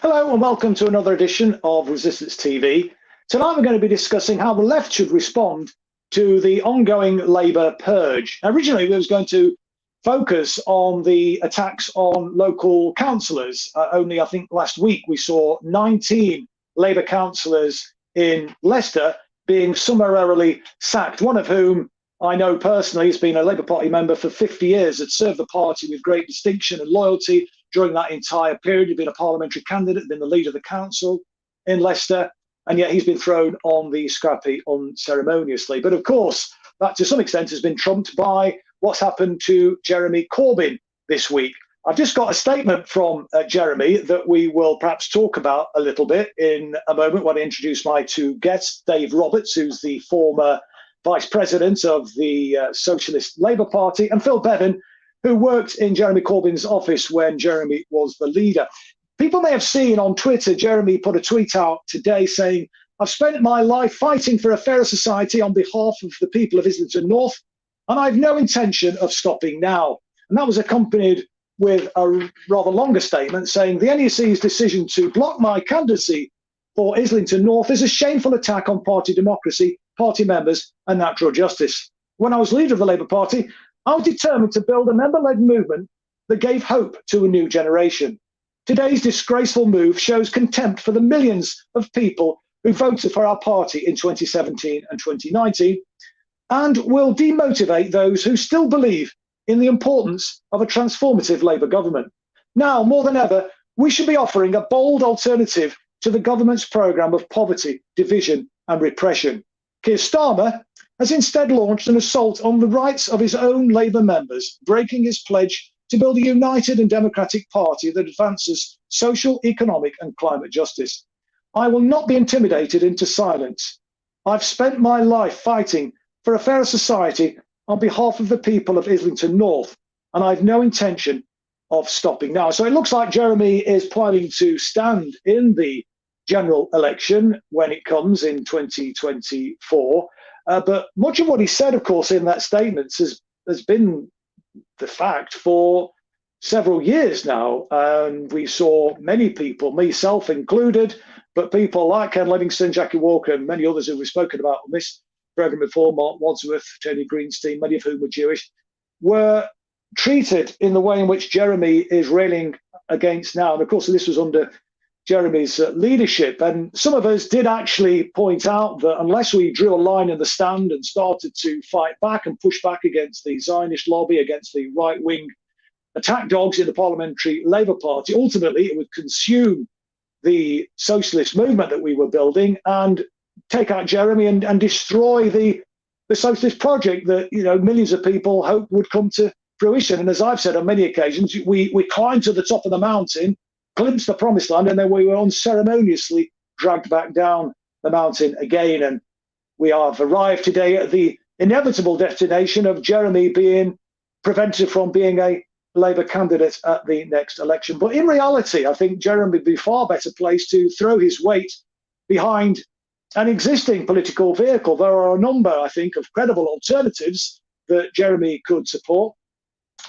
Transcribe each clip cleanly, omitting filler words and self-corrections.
Hello and welcome to another edition of Resistance TV. Tonight we're going to be discussing how the left should respond to the ongoing Labour purge. Originally we was going to focus on the attacks on local councillors. Only I think last week we saw 19 Labour councillors in Leicester being summarily sacked, one of whom I know personally has been a Labour Party member for 50 years, had served the party with great distinction and loyalty during that entire period. He'd been a parliamentary candidate, been the leader of the council in Leicester, and yet he's been thrown on the scrappy unceremoniously. But of course, that to some extent has been trumped by what's happened to Jeremy Corbyn this week. I've just got a statement from Jeremy that we will perhaps talk about a little bit in a moment when I introduce my two guests, Dave Roberts, who's the former Vice President of the Socialist Labor Party, and Phil Bevin, who worked in Jeremy Corbyn's office when Jeremy was the leader. People may have seen on Twitter, Jeremy put a tweet out today saying, "I've spent my life fighting for a fairer society on behalf of the people of Islington North, and I've no intention of stopping now." And that was accompanied with a rather longer statement saying, "The NEC's decision to block my candidacy for Islington North is a shameful attack on party democracy, party members and natural justice. When I was leader of the Labour Party, I was determined to build a member-led movement that gave hope to a new generation. Today's disgraceful move shows contempt for the millions of people who voted for our party in 2017 and 2019 and will demotivate those who still believe in the importance of a transformative Labour government. Now, more than ever, we should be offering a bold alternative to the government's programme of poverty, division and repression. Keir Starmer has instead launched an assault on the rights of his own Labour members, breaking his pledge to build a united and democratic party that advances social, economic and climate justice. I will not be intimidated into silence. I've spent my life fighting for a fairer society on behalf of the people of Islington North, and I've no intention of stopping now." So it looks like Jeremy is planning to stand in the general election when it comes in 2024. But much of what he said, of course, in that statement has been the fact for several years now. And we saw many people, myself included, but people like Ken Livingstone, Jackie Walker, and many others who we've spoken about on this programme before, Mark Wadsworth, Tony Greenstein, many of whom were Jewish, were treated in the way in which Jeremy is railing against now. And of course, this was under Jeremy's leadership. And some of us did actually point out that unless we drew a line in the sand and started to fight back and push back against the Zionist lobby, against the right-wing attack dogs in the Parliamentary Labour Party, ultimately it would consume the socialist movement that we were building and take out Jeremy and destroy the socialist project that, you know, millions of people hope would come to fruition. And as I've said on many occasions, we climbed to the top of the mountain, glimpsed the promised land, and then we were unceremoniously dragged back down the mountain again. And we have arrived today at the inevitable destination of Jeremy being prevented from being a Labour candidate at the next election. But in reality, I think Jeremy would be far better placed to throw his weight behind an existing political vehicle. There are a number, I think, of credible alternatives that Jeremy could support.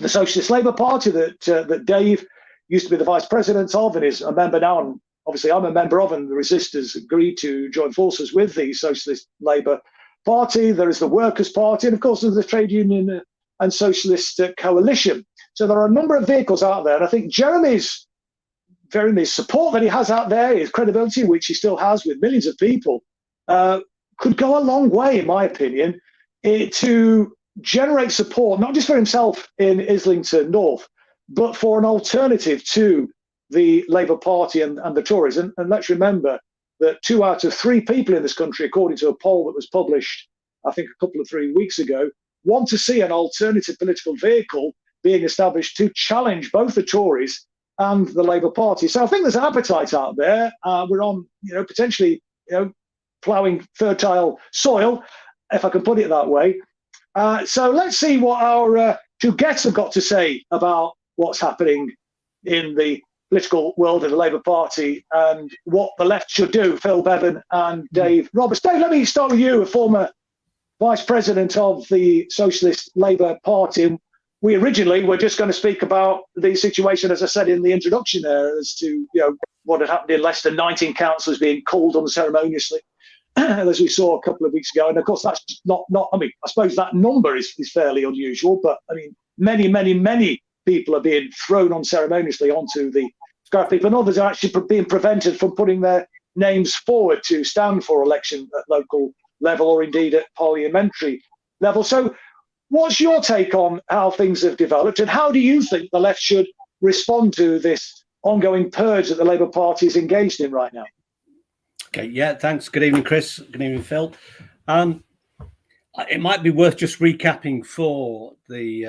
The Socialist Labor Party that Dave used to be the vice president of and is a member now, and obviously I'm a member of, and the resistors agreed to join forces with the Socialist Labour Party. There is the Workers' Party, and of course there's the Trade Union and Socialist Coalition. So there are a number of vehicles out there, and I think Jeremy's support that he has out there, his credibility, which he still has with millions of people, could go a long way, in my opinion, to generate support, not just for himself in Islington North, but for an alternative to the Labour Party and the Tories. And let's remember that 2 out of 3 people in this country, according to a poll that was published, I think a couple of 3 weeks ago, want to see an alternative political vehicle being established to challenge both the Tories and the Labour Party. So I think there's appetite out there. We're on, potentially, ploughing fertile soil, if I can put it that way. So let's see what our two guests have got to say about what's happening in the political world of the Labour Party and what the left should do. Phil Bevin and Dave Roberts. Dave, let me start with you, a former vice president of the Socialist Labor Party. We originally were just going to speak about the situation, as I said in the introduction there, as to what had happened in Leicester, 19 councillors being called unceremoniously, as we saw a couple of weeks ago. And of course, that's not. I mean, I suppose that number is fairly unusual, but I mean, many people are being thrown unceremoniously onto the scrap heap, and others are actually being prevented from putting their names forward to stand for election at local level or indeed at parliamentary level. So what's your take on how things have developed, and how do you think the left should respond to this ongoing purge that the Labour Party is engaged in right now? Okay, yeah, thanks. Good evening, Chris. Good evening, Phil. It might be worth just recapping for the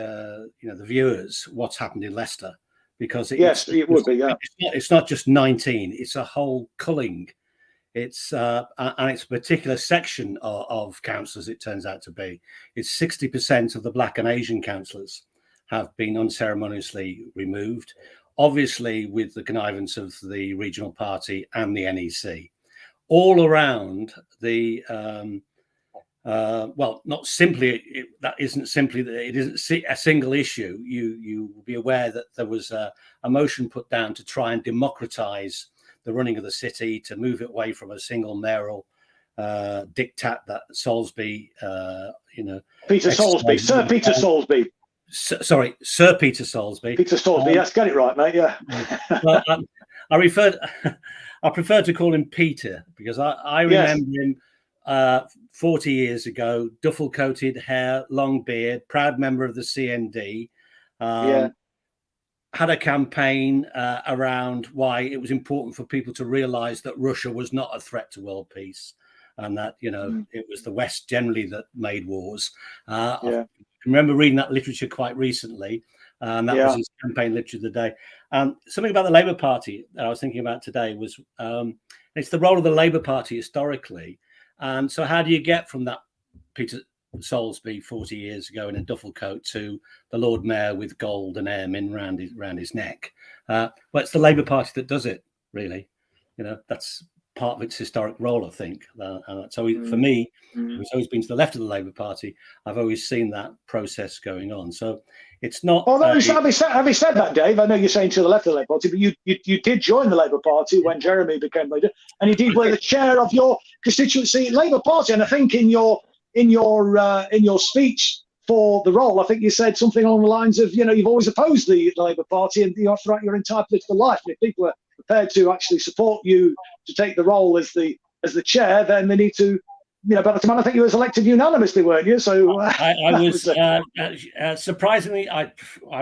the viewers what's happened in Leicester, because it would be. Yeah, it's not just 19; it's a whole culling. It's and it's a particular section of councillors. It turns out to be. It's 60% of the Black and Asian councillors have been unceremoniously removed, obviously with the connivance of the regional party and the NEC. All around the well, not simply that isn't simply that it isn't a single issue. You will be aware that there was a motion put down to try and democratise the running of the city, to move it away from a single mayoral diktat that Salisbury, Peter Salisbury, Sir Peter Salisbury. Sir Peter Salisbury. Peter Salisbury, yes, get it right, mate. Yeah. Well, I prefer to call him Peter, because I remember him 40 years ago, duffel-coated hair, long beard, proud member of the CND. Had a campaign around why it was important for people to realise that Russia was not a threat to world peace, and that it was the West generally that made wars. I remember reading that literature quite recently, and that was his campaign literature of the day. Something about the Labour Party that I was thinking about today was it's the role of the Labour Party historically. And so how do you get from that Peter Salisbury 40 years ago in a duffel coat to the Lord Mayor with gold and ermine round his neck? Well, it's the Labour Party that does it, really. That's part of its historic role, I think. So for me, who's always been to the left of the Labour Party, I've always seen that process going on. So it's not. Although having said that, Dave, I know you're saying to the left of the Labour Party, but you did join the Labour Party when Jeremy became leader, and indeed were the chair of your constituency Labour Party. And I think in your speech for the role, I think you said something along the lines of, you've always opposed the Labour Party and throughout your entire political life. And if people are prepared to actually support you to take the role as the chair, then they need to, by the time I think you was elected unanimously, weren't you? So I was surprisingly, I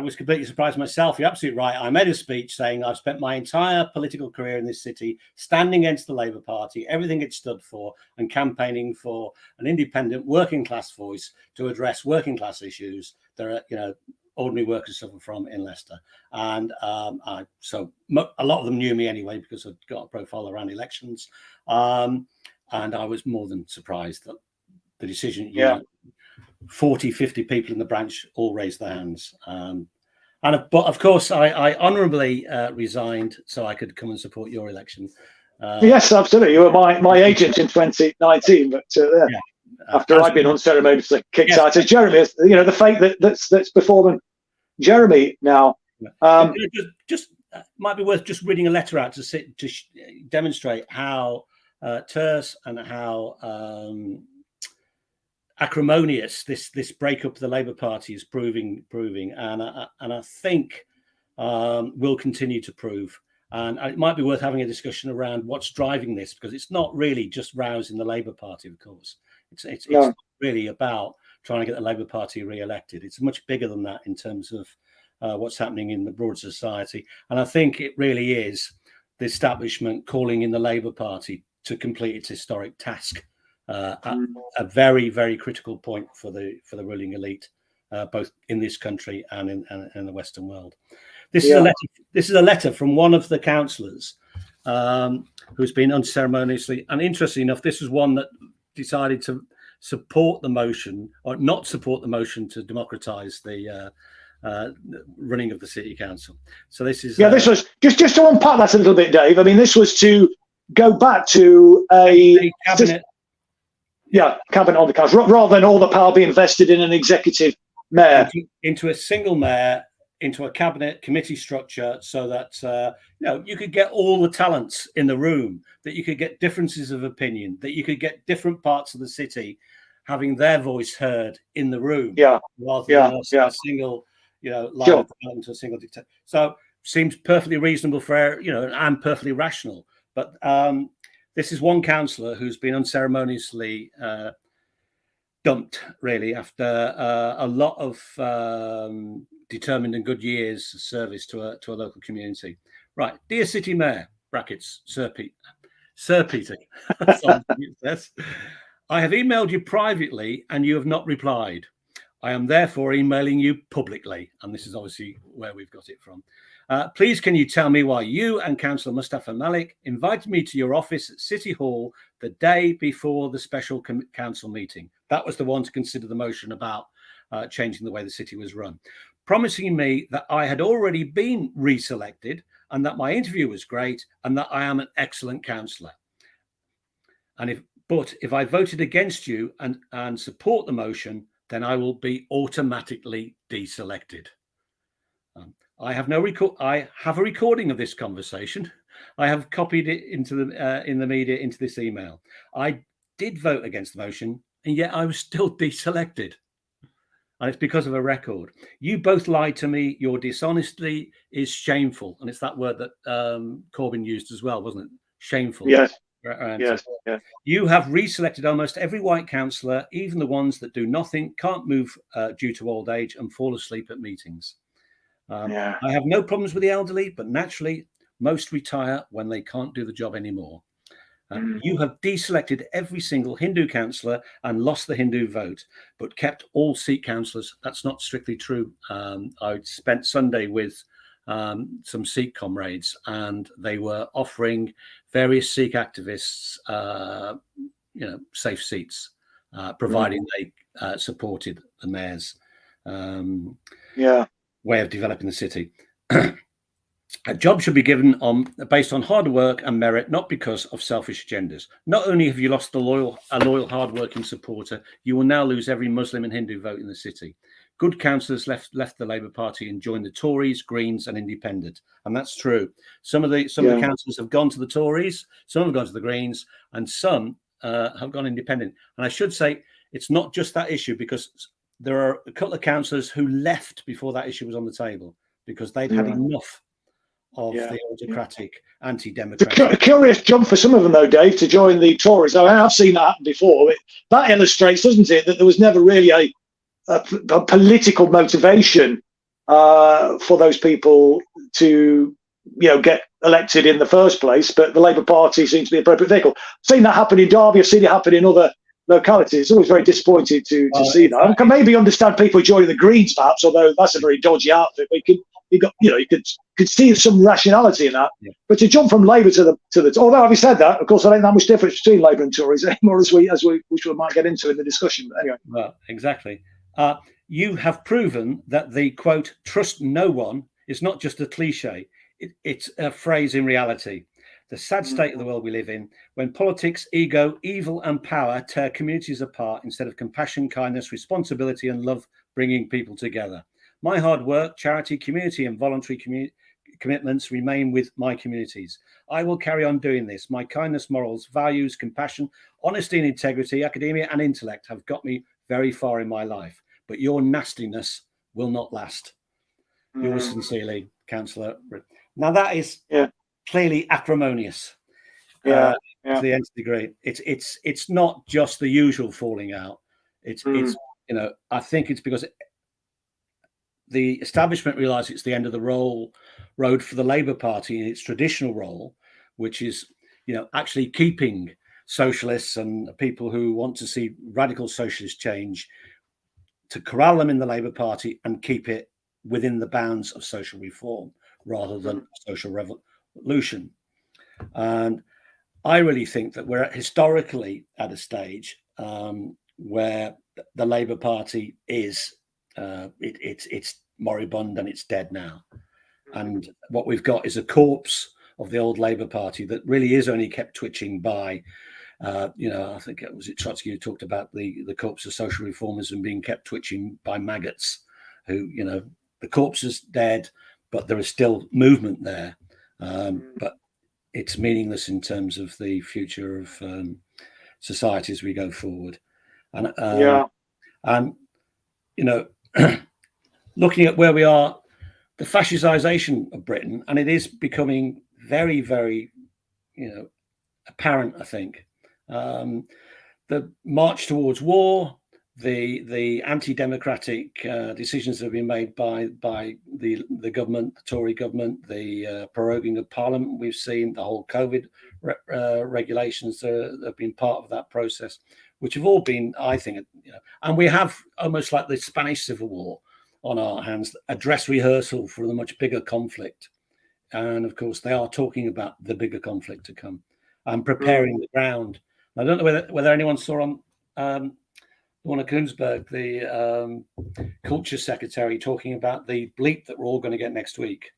was completely surprised myself. You're absolutely right. I made a speech saying I've spent my entire political career in this city standing against the Labour Party, everything it stood for, and campaigning for an independent working class voice to address working class issues that are, ordinary workers suffer from in Leicester. And so a lot of them knew me anyway, because I'd got a profile around elections. And I was more than surprised that the decision, 40, 50 people in the branch all raised their hands. But of course, I honourably resigned so I could come and support your election. Yes, absolutely. You were my agent in 2019, but after I've been unceremoniously kicked out. As Jeremy, the fate that's before Jeremy now. Just might be worth just reading a letter out to demonstrate how terse and how acrimonious this breakup of the Labour Party is proving, and I think will continue to prove. And it might be worth having a discussion around what's driving this, because it's not really just rousing the Labour Party, of course. It's really about trying to get the Labour Party re-elected. It's much bigger than that in terms of what's happening in the broader society. And I think it really is the establishment calling in the Labour Party to complete its historic task at a very, very critical point for the ruling elite, both in this country and in the Western world. This is a letter from one of the councillors who's been unceremoniously, and interestingly enough, this was one that decided to support the motion or not support the motion to democratise the running of the city council. So this is this was just to unpack that a little bit, Dave. I mean, this was to go back to a cabinet, cabinet on the council, rather than all the power being invested in an executive mayor, into a single mayor into a cabinet committee structure so that you could get all the talents in the room, that you could get differences of opinion, that you could get different parts of the city having their voice heard in the room, rather than a single, line of development to a single dictator. So seems perfectly reasonable for, and perfectly rational. But this is one councillor who's been unceremoniously dumped, really, after a lot of determined and good years of service to a local community. Right, dear City Mayor (brackets Sir Peter), I have emailed you privately and you have not replied. I am therefore emailing you publicly, and this is obviously where we've got it from. Please, can you tell me why you and Councillor Mustafa Malik invited me to your office at City Hall the day before the special council meeting? That was the one to consider the motion about changing the way the city was run, promising me that I had already been reselected and that my interview was great and that I am an excellent councillor. But if I voted against you and support the motion, then I will be automatically deselected. I have a recording of this conversation. I have copied it into in the media into this email. I did vote against the motion, and yet I was still deselected. And it's because of a record. You both lied to me. Your dishonesty is shameful. And it's that word that Corbyn used as well, wasn't it? Shameful. Yes. Yes. You have reselected almost every white councillor, even the ones that do nothing, can't move due to old age, and fall asleep at meetings. I have no problems with the elderly, but naturally, most retire when they can't do the job anymore. You have deselected every single Hindu councillor and lost the Hindu vote, but kept all Sikh councillors. That's not strictly true. I spent Sunday with some Sikh comrades, and they were offering various Sikh activists, safe seats, providing they supported the mayor's way of developing the city. A job should be given based on hard work and merit, not because of selfish agendas. Not only have you lost a loyal, hard-working supporter, you will now lose every Muslim and Hindu vote in the city. Good councillors left the Labour Party and joined the Tories, Greens, and Independent, and that's true. Some of the councillors have gone to the Tories, some have gone to the Greens, and some have gone Independent. And I should say it's not just that issue, because there are a couple of councillors who left before that issue was on the table because they'd had enough of the autocratic, anti-democratic. It's a curious jump for some of them, though, Dave, to join the Tories. I have seen that happen before. That illustrates, doesn't it, that there was never really a political motivation for those people to, get elected in the first place. But the Labour Party seems to be the appropriate vehicle. I've seen that happen in Derby. I've seen it happen in other localities. It's always very disappointing to see that. I can maybe understand people joining the Greens, perhaps, although that's a very dodgy outfit. But you could see some rationality in that. But to jump from Labour to the although having said that, of course, there ain't that much difference between Labour and Tories anymore, which we might get into in the discussion. But anyway. Well, exactly. You have proven that the quote "trust no one" is not just a cliche; it's a phrase in reality. The sad state of the world we live in, when politics, ego, evil, and power tear communities apart instead of compassion, kindness, responsibility, and love bringing people together. My hard work, charity, community, and voluntary commitments remain with my communities. I will carry on doing this. My kindness, morals, values, compassion, honesty and integrity, academia and intellect have got me very far in my life. But your nastiness will not last. Yours sincerely, Councillor. Now that is clearly acrimonious to the nth degree. It's not just the usual falling out. It's I think it's because the establishment realised it's the end of the road for the Labour Party in its traditional role, which is actually keeping socialists and people who want to see radical socialist change, to corral them in the Labour Party and keep it within the bounds of social reform rather than social revolution. And I really think that we're historically at a stage where the Labour Party is it's moribund and it's dead now. And what we've got is a corpse of the old Labour Party that really is only kept twitching by I think it was Trotsky who talked about the corpse of social reformism being kept twitching by maggots who the corpse is dead, but there is still movement there. But it's meaningless in terms of the future of society as we go forward. And you know, looking at where we are, the fascisation of Britain, and it is becoming very, very, apparent, I think. The march towards war, the anti-democratic decisions that have been made by the government, the Tory government, the proroguing of Parliament, we've seen the whole COVID regulations that have been part of that process, which have all been, I think, and we have almost like the Spanish Civil War on our hands, a dress rehearsal for the much bigger conflict. And of course, they are talking about the bigger conflict to come and preparing the ground. I don't know whether anyone saw on Lorna Koonsberg, the culture secretary, talking about the bleep that we're all going to get next week,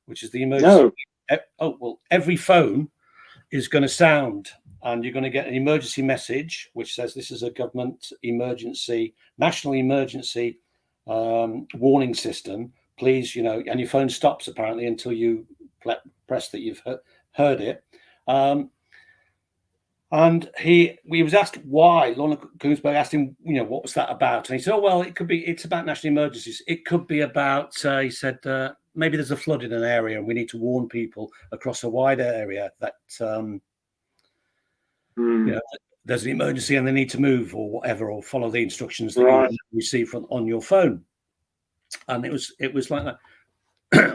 which is the emergency. No. Oh, well, every phone is going to sound, and you're going to get an emergency message which says this is a government emergency, national emergency warning system. Please, and your phone stops apparently until you press that you've heard it. And he was asked why. Lorna Koonsberg asked him, what was that about? And he said, oh, well, it's about national emergencies. It could be about, he said, maybe there's a flood in an area and we need to warn people across a wider area that, there's an emergency and they need to move or whatever, or follow the instructions that you receive on your phone. And it was like that.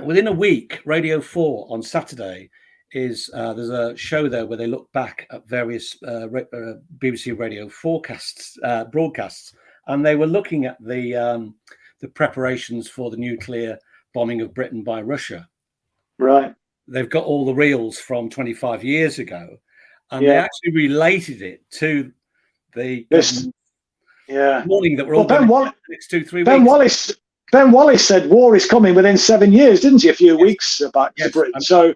Within a week, Radio 4 on Saturday there's a show there where they look back at various BBC Radio 4 broadcasts, and they were looking at the preparations for the nuclear bombing of Britain by Russia. Right. They've got all the reels from 25 years ago, and they actually related it to the warning that we're all going to the next 2-3 weeks. Ben Wallace said war is coming within 7 years, didn't he? A few weeks back to Britain. So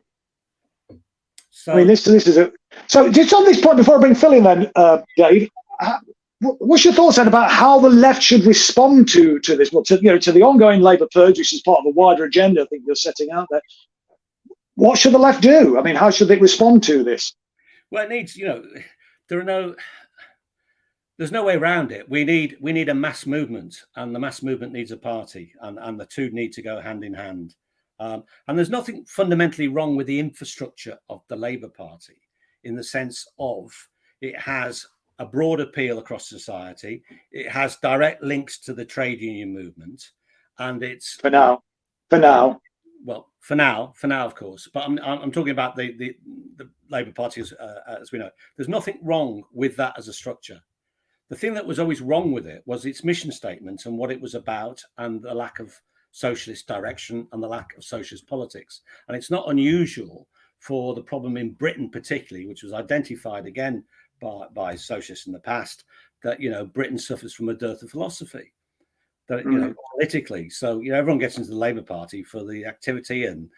I mean, this is a. So just on this point, before I bring Phil in, then, Dave, what's your thoughts then about how the left should respond to this? Well, to the ongoing Labour purge, which is part of a wider agenda I think you're setting out there. What should the left do? I mean, how should they respond to this? Well, it needs, there's no way around it. We need a mass movement, and the mass movement needs a party, and the two need to go hand in hand. And there's nothing fundamentally wrong with the infrastructure of the Labour Party, in the sense of it has a broad appeal across society. It has direct links to the trade union movement, and it's for now. Well, for now, of course. But I'm talking about the Labour Party as we know. There's nothing wrong with that as a structure. The thing that was always wrong with it was its mission statement and what it was about, and the lack of socialist direction and the lack of socialist politics. And it's not unusual for the problem in Britain particularly, which was identified again by socialists in the past, that Britain suffers from a dearth of philosophy, that politically. So everyone gets into the Labour Party for the activity and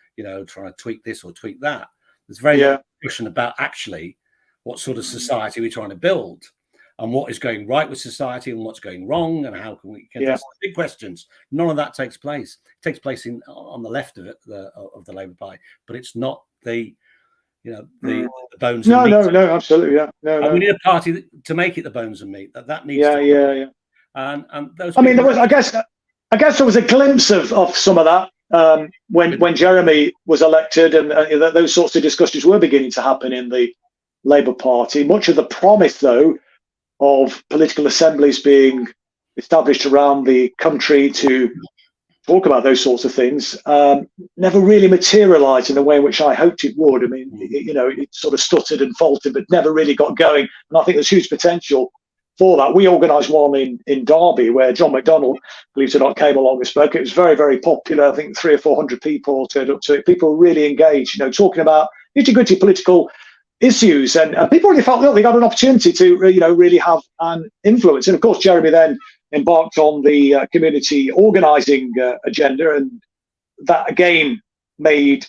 trying to tweak this or tweak that. There's very little discussion about actually what sort of society we're trying to build, and what is going right with society and what's going wrong, and how can we ask big questions. None of that takes place. It takes place on the left of it, of the Labour Party, but it's not the the bones. No, and meat. No, absolutely, No. We need a party to make it the bones and meat. That needs. And those. I mean, there was. I guess there was a glimpse of some of that when Jeremy was elected, and those sorts of discussions were beginning to happen in the Labour Party. Much of the promise, though, of political assemblies being established around the country to talk about those sorts of things never really materialized in the way in which I hoped it would. I mean, it sort of stuttered and faltered, but never really got going. And I think there's huge potential for that. We organised one in Derby where John McDonnell, believe it or not, came along and spoke. It was very, very popular. I think 300 or 400 people turned up to it. People were really engaged, talking about nitty-gritty political issues, and people really felt that they got an opportunity to really have an influence. And of course, Jeremy then embarked on the community organising agenda, and that again made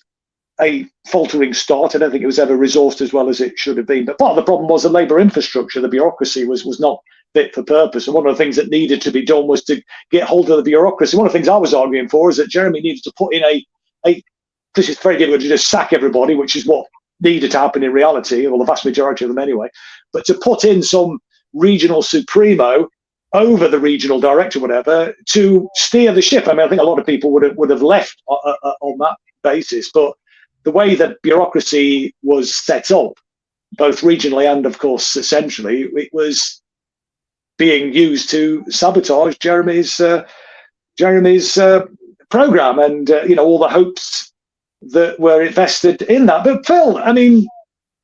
a faltering start. I don't think it was ever resourced as well as it should have been. But part of the problem was the Labour infrastructure, the bureaucracy was not fit for purpose. And one of the things that needed to be done was to get hold of the bureaucracy. One of the things I was arguing for is that Jeremy needed to put in a this is very difficult to just sack everybody, which is what needed to happen in reality, or the vast majority of them anyway, but to put in some regional supremo over the regional director, whatever, to steer the ship. I mean, I think a lot of people would have left on that basis, but the way that bureaucracy was set up, both regionally and, of course, centrally, it was being used to sabotage Jeremy's program, and all the hopes that were invested in that. But Phil, I mean,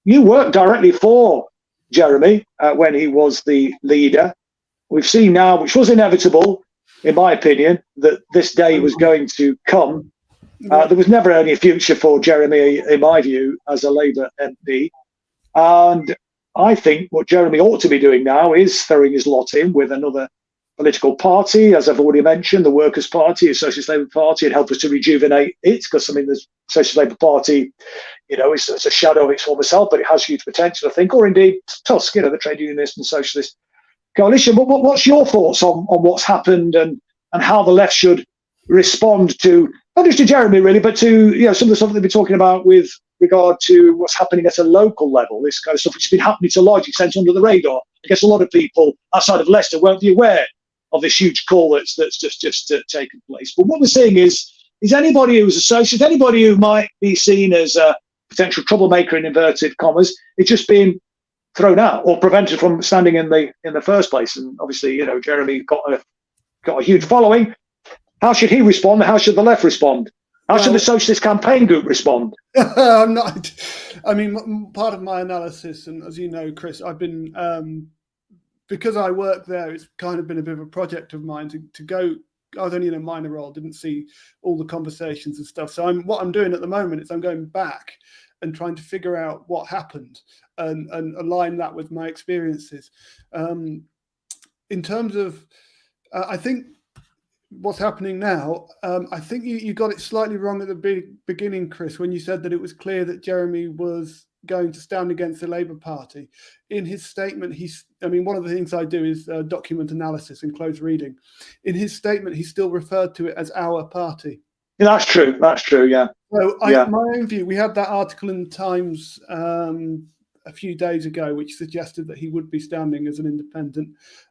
you worked directly for Jeremy when he was the leader. We've seen now, which was inevitable, in my opinion, that this day was going to come. There was never any future for Jeremy, in my view, as a Labour MP. And I think what Jeremy ought to be doing now is throwing his lot in with another political party, as I've already mentioned, the Workers' Party, the Socialist Labor Party, and help us to rejuvenate it. Because, I mean, the Socialist Labor Party, it's a shadow of its former self, but it has huge potential, I think. Or indeed, Tusk, the trade unionist and socialist coalition. But what's your thoughts on what's happened and how the left should respond to, not just to Jeremy, really, but to some of the stuff that they've been talking about with regard to what's happening at a local level, this kind of stuff which has been happening to a large extent under the radar. I guess a lot of people outside of Leicester won't be aware of this huge call that's just taken place. But what we're seeing is anybody who's a socialist, anybody who might be seen as a potential troublemaker in inverted commas, it's just being thrown out or prevented from standing in the first place. And obviously, Jeremy got a huge following. How should he respond? How should the left respond? How should the Socialist Campaign Group respond? I'm not. I mean, part of my analysis, and as you know, Chris, I've been because I work there. It's kind of been a bit of a project of mine to go. I was only in a minor role, didn't see all the conversations and stuff. So what I'm doing at the moment is I'm going back and trying to figure out what happened and align that with my experiences. In terms of, I think what's happening now, I think you got it slightly wrong at the beginning, Chris, when you said that it was clear that Jeremy was going to stand against the Labour Party. In his statement, one of the things I do is document analysis and close reading. In his statement, he still referred to it as our party. Yeah, that's true, yeah. So my own view, we had that article in the Times a few days ago, which suggested that he would be standing as an independent.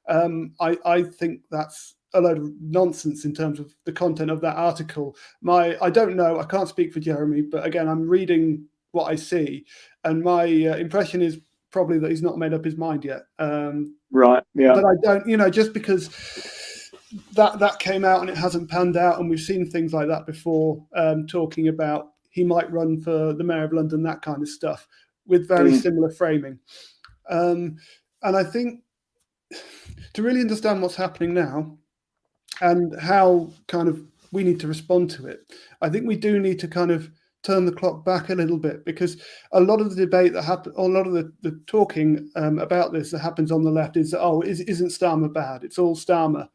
I think that's a load of nonsense in terms of the content of that article. I don't know, I can't speak for Jeremy, but again, I'm reading what I see, and my impression is probably that he's not made up his mind yet. Right, yeah. But I don't, just because that came out and it hasn't panned out, and we've seen things like that before, talking about he might run for the Mayor of London, that kind of stuff, with very similar framing. And I think to really understand what's happening now and how kind of we need to respond to it, I think we do need to kind of turn the clock back a little bit, because a lot of the debate that happens, a lot of the talking about this that happens on the left is that, isn't Starmer bad? It's all Starmer.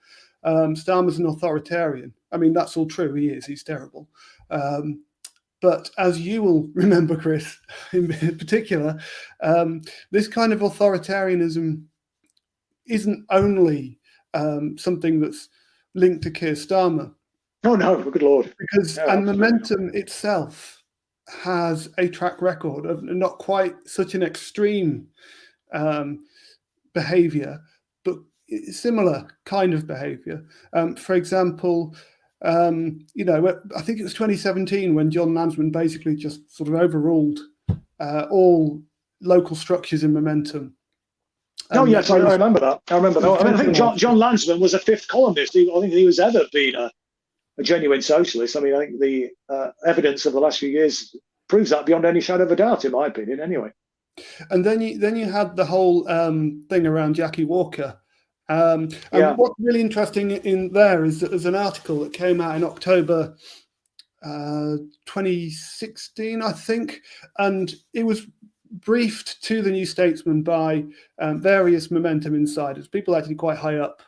Starmer's an authoritarian. I mean, that's all true. He is. He's terrible. But as you will remember, Chris, in particular, this kind of authoritarianism isn't only something that's linked to Keir Starmer. Oh no, good Lord. Because Momentum itself has a track record of not quite such an extreme behaviour, but similar kind of behaviour. For example, I think it was 2017 when John Lansman basically just sort of overruled all local structures in Momentum. Yes, I remember that. I think John Lansman was a fifth columnist. I think he was ever been a genuine socialist. I mean, I think the evidence of the last few years proves that beyond any shadow of a doubt, in my opinion, anyway. And then you had the whole thing around Jackie Walker. And what's really interesting in there is that there's an article that came out in October 2016, I think, and it was briefed to the New Statesman by various Momentum insiders, people actually quite high up.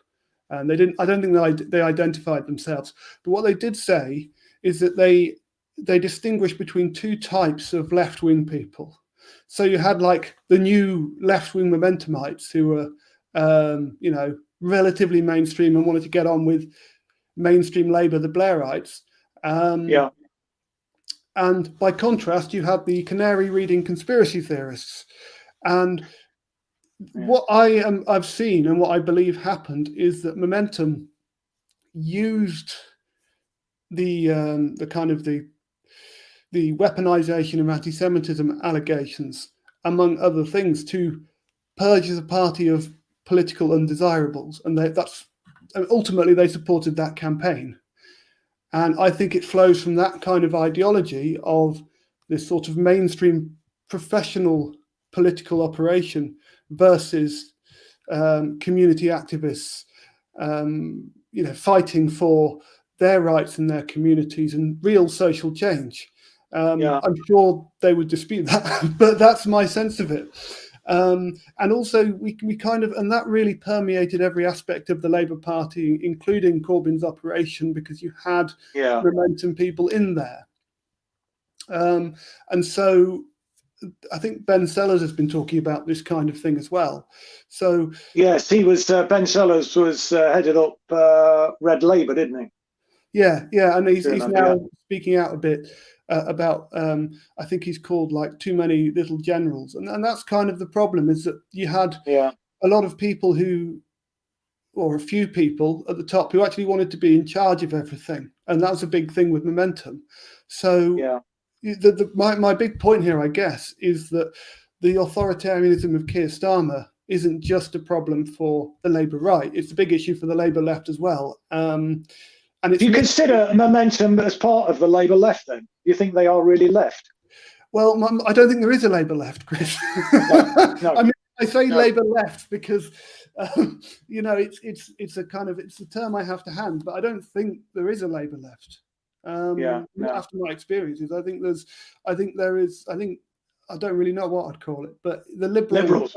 And I don't think they identified themselves. But what they did say is that they distinguish between two types of left-wing people. So you had like the new left-wing Momentumites who were relatively mainstream and wanted to get on with mainstream Labour, the Blairites. And by contrast, you had the canary reading conspiracy theorists. And what I've seen and what I believe happened is that Momentum used the weaponization of anti-Semitism allegations, among other things, to purge the party of political undesirables, and ultimately they supported that campaign. And I think it flows from that kind of ideology of this sort of mainstream professional political operation versus community activists, fighting for their rights in their communities and real social change. I'm sure they would dispute that, but that's my sense of it. And also we kind of, and that really permeated every aspect of the Labour Party, including Corbyn's operation, because you had Momentum people in there. And so I think Ben Sellers has been talking about this kind of thing as well. So yes, he was, Ben Sellers was headed up Red Labour, didn't he? Yeah, and he's now speaking out a bit about, I think he's called like too many little generals. And that's kind of the problem, is that you had a lot of people or a few people at the top who actually wanted to be in charge of everything. And that was a big thing with Momentum. So my big point here, I guess, is that the authoritarianism of Keir Starmer isn't just a problem for the Labour right. It's a big issue for the Labour left as well. And do you consider Momentum as part of the Labour left then? Do you think they are really left? Well, I don't think there is a Labour left, Chris. No. I mean, I say Labour left because, it's a kind of, it's a term I have to hand, but I don't think there is a Labour left. After my experiences, I think there is, I don't really know what I'd call it, but the liberals.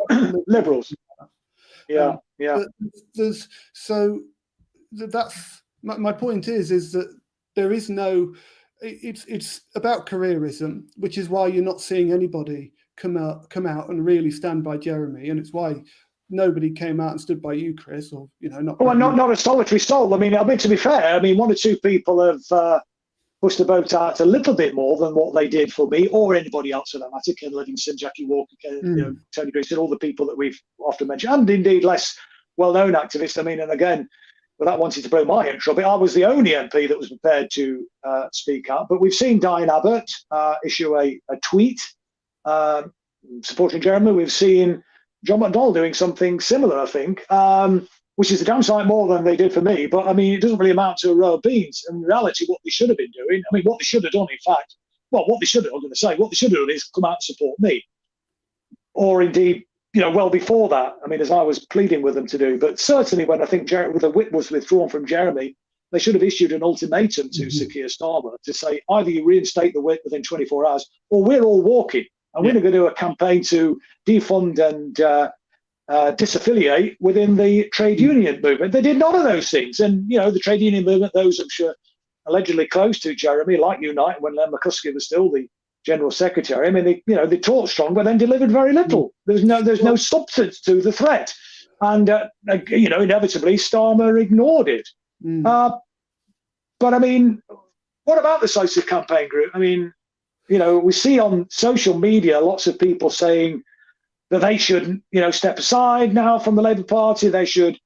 But that's my point is that there is no, it's about careerism, which is why you're not seeing anybody come out and really stand by Jeremy, and it's why nobody came out and stood by you, Chris, or not a solitary soul. I mean, to be fair, one or two people have pushed the boat out a little bit more than what they did for me or anybody else for that matter. Ken Livingston, Jackie Walker, Tony Greason, all the people that we've often mentioned, and indeed less well-known activists. And again, without wanting to blow my own trumpet, I was the only MP that was prepared to speak up. But we've seen Diane Abbott issue a tweet supporting Jeremy. We've seen John McDonnell doing something similar, I think, which is a damn sight more than they did for me. But it doesn't really amount to a row of beans. In reality, what they should have been doing, what they should have done, in fact, what they should have done is come out and support me. Or indeed, well before that, as I was pleading with them to do. But certainly when I think the whip was withdrawn from Jeremy, they should have issued an ultimatum to Sir Keir Starmer to say, either you reinstate the whip within 24 hours, or we're all walking. And we're going to do a campaign to defund and disaffiliate within the trade union movement. They did none of those things. And, the trade union movement, those I'm sure allegedly close to Jeremy, like Unite, when Len McCuskey was still the General Secretary, they talked strong, but then delivered very little. There's no substance to the threat. And, inevitably, Starmer ignored it. But, what about the Socialist Campaign Group? We see on social media lots of people saying that they should, step aside now from the Labour Party. They should,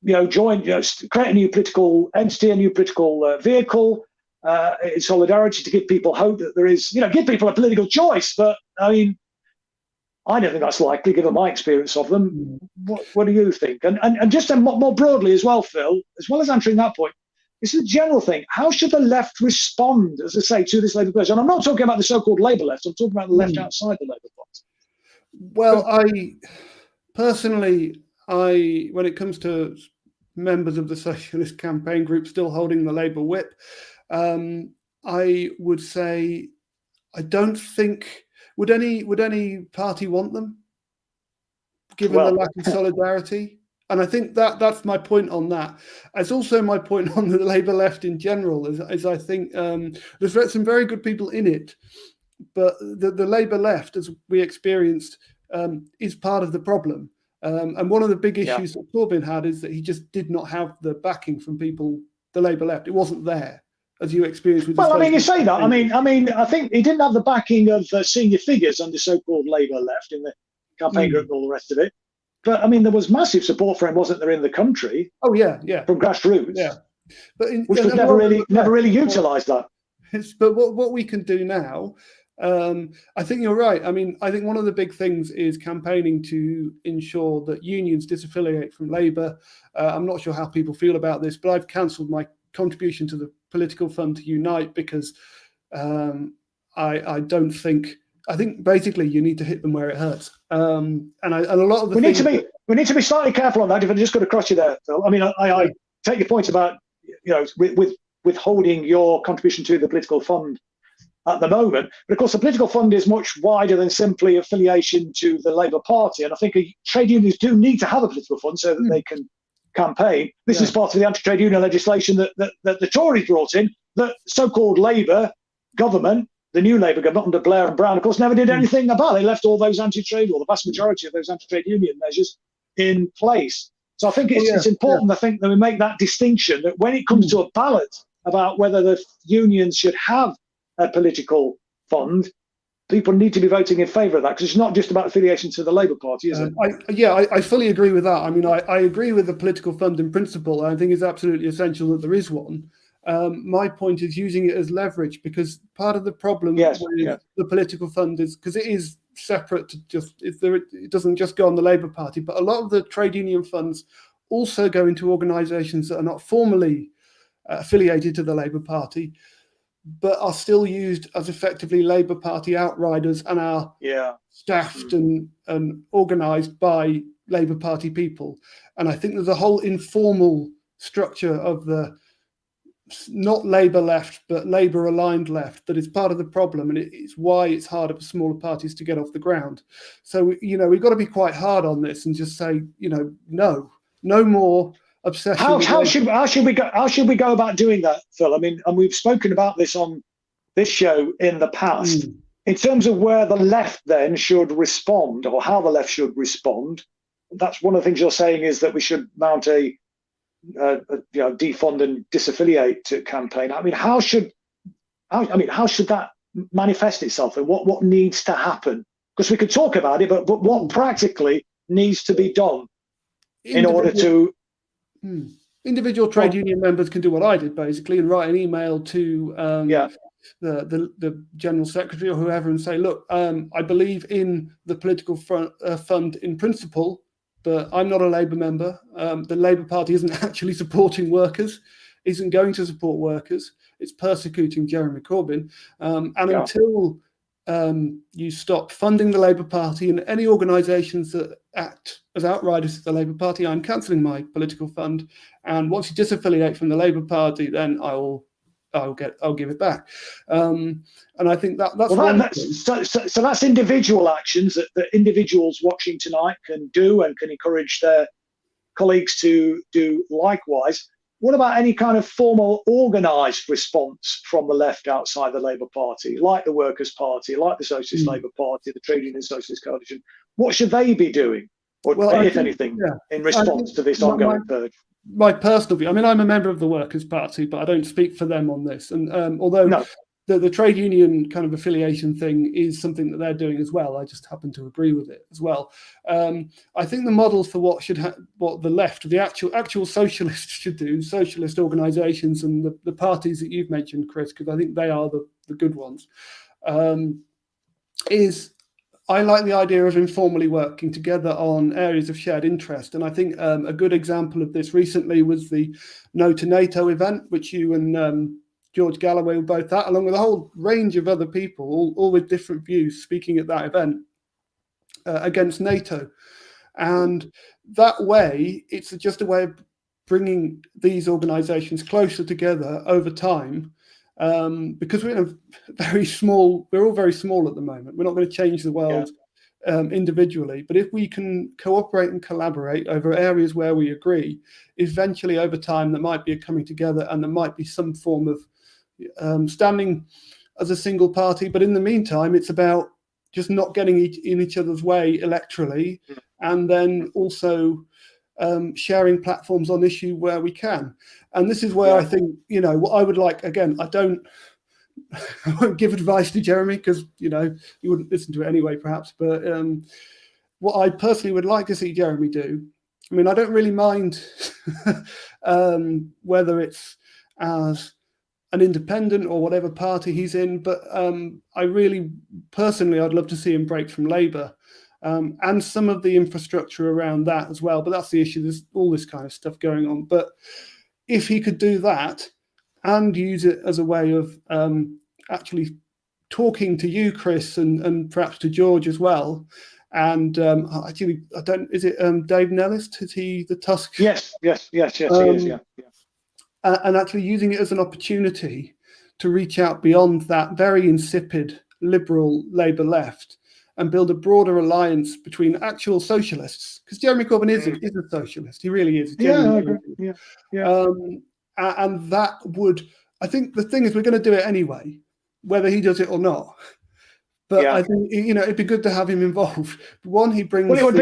join, create a new political entity, a new political vehicle in solidarity to give people hope that there is, give people a political choice. But I don't think that's likely, given my experience of them. What do you think? And just more broadly as well, Phil, as well as answering that point, this is a general thing. How should the left respond, as I say, to this Labour Party? And I'm not talking about the so-called Labour left. I'm talking about the left outside the Labour Party. Well, I personally, when it comes to members of the Socialist Campaign Group still holding the Labour whip, I would say I don't think would any party want them, given the lack of solidarity. And I think that's my point on that. It's also my point on the Labour left in general, as I think there's some very good people in it, but the Labour left, as we experienced, is part of the problem. And one of the big issues that Corbyn had is that he just did not have the backing from people, the Labour left. It wasn't there, as you experienced with. Well, I mean, you say that. I mean, I think he didn't have the backing of senior figures on the so-called Labour left in the campaign group and all the rest of it. But I mean, there was massive support for him, wasn't there, in the country? Oh yeah, yeah. From grassroots. Yeah, but which was never really utilised that. But what we can do now, I think you're right. I mean, I think one of the big things is campaigning to ensure that unions disaffiliate from Labour. I'm not sure how people feel about this, but I've cancelled my contribution to the political fund to Unite because I don't think. I think basically you need to hit them where it hurts. And a lot of the we need to be slightly careful on that. If I just got to cross you there, Phil. I mean, I take your point about with withholding your contribution to the political fund at the moment. But of course, the political fund is much wider than simply affiliation to the Labour Party. And I think trade unions do need to have a political fund so that they can campaign. This is part of the anti-trade union legislation that the Tories brought in, that so-called Labour government, the new Labour government under Blair and Brown, of course, never did anything about. They left all those anti-trade, or the vast majority of those anti-trade union measures in place. So I think it's important, I think, that we make that distinction, that when it comes to a ballot about whether the unions should have a political fund, people need to be voting in favour of that, because it's not just about affiliation to the Labour Party, is it? I fully agree with that. I mean, I agree with the political fund in principle. I think it's absolutely essential that there is one. My point is using it as leverage, because part of the problem with the political fund is because it is separate to it doesn't just go on the Labour Party, but a lot of the trade union funds also go into organisations that are not formally affiliated to the Labour Party, but are still used as effectively Labour Party outriders and are staffed and organised by Labour Party people. And I think there's a whole informal structure of the not Labour left, but Labour aligned left that is part of the problem, and it's why it's harder for smaller parties to get off the ground. So, we've got to be quite hard on this and just say, no more obsession. How should we go about doing that, Phil? I mean, and we've spoken about this on this show in the past, in terms of where the left then should respond, or how the left should respond. That's one of the things you're saying, is that we should mount a defund and disaffiliate campaign. I mean, how should that manifest itself, and what needs to happen? Because we could talk about it, but what practically needs to be done in order to... Individual trade union members can do what I did, basically, and write an email to the general secretary or whoever and say, look, I believe in the political fund in principle, but I'm not a Labour member. The Labour Party isn't actually supporting workers, isn't going to support workers. It's persecuting Jeremy Corbyn. Until you stop funding the Labour Party and any organisations that act as outriders to the Labour Party, I'm cancelling my political fund. And once you disaffiliate from the Labour Party, then I'll give it back. And I think that's so that's individual actions that individuals watching tonight can do, and can encourage their colleagues to do likewise. What about any kind of formal organised response from the left outside the Labour Party, like the Workers' Party, like the Socialist Labor Party, the Trade Union Socialist Coalition? What should they be doing, or if anything, in response to this ongoing purge? My personal view, I mean, I'm a member of the Workers' Party, but I don't speak for them on this. And although the trade union kind of affiliation thing is something that they're doing as well, I just happen to agree with it as well. I think the models for what the left, the actual socialists should do, socialist organisations and the parties that you've mentioned, Chris, because I think they are the good ones, is I like the idea of informally working together on areas of shared interest. And I think a good example of this recently was the No to NATO event, which you and George Galloway were both at, along with a whole range of other people, all with different views, speaking at that event against NATO. And that way, it's just a way of bringing these organisations closer together over time. Because we're all very small at the moment. We're not going to change the world individually, but if we can cooperate and collaborate over areas where we agree, eventually over time there might be a coming together, and there might be some form of standing as a single party. But in the meantime, it's about just not getting in each other's way electorally, and then also sharing platforms on issue where we can. And this is where I think, what I would like, again, I won't give advice to Jeremy because, you wouldn't listen to it anyway, perhaps. But what I personally would like to see Jeremy do, I mean, I don't really mind whether it's as an independent or whatever party he's in, but I really, personally, I'd love to see him break from Labour and some of the infrastructure around that as well. But that's the issue. There's all this kind of stuff going on. But if he could do that and use it as a way of actually talking to you, Chris, and perhaps to George as well. And actually, is it Dave Nellis? Is he the Tusk? Yes, he is, yeah. And actually using it as an opportunity to reach out beyond that very insipid liberal Labour left and build a broader alliance between actual socialists. Because Jeremy Corbyn is a socialist. He really is. Yeah, I agree. Yeah. And that would, I think the thing is, we're going to do it anyway, whether he does it or not. But I think it'd be good to have him involved. One, he brings. Well, it would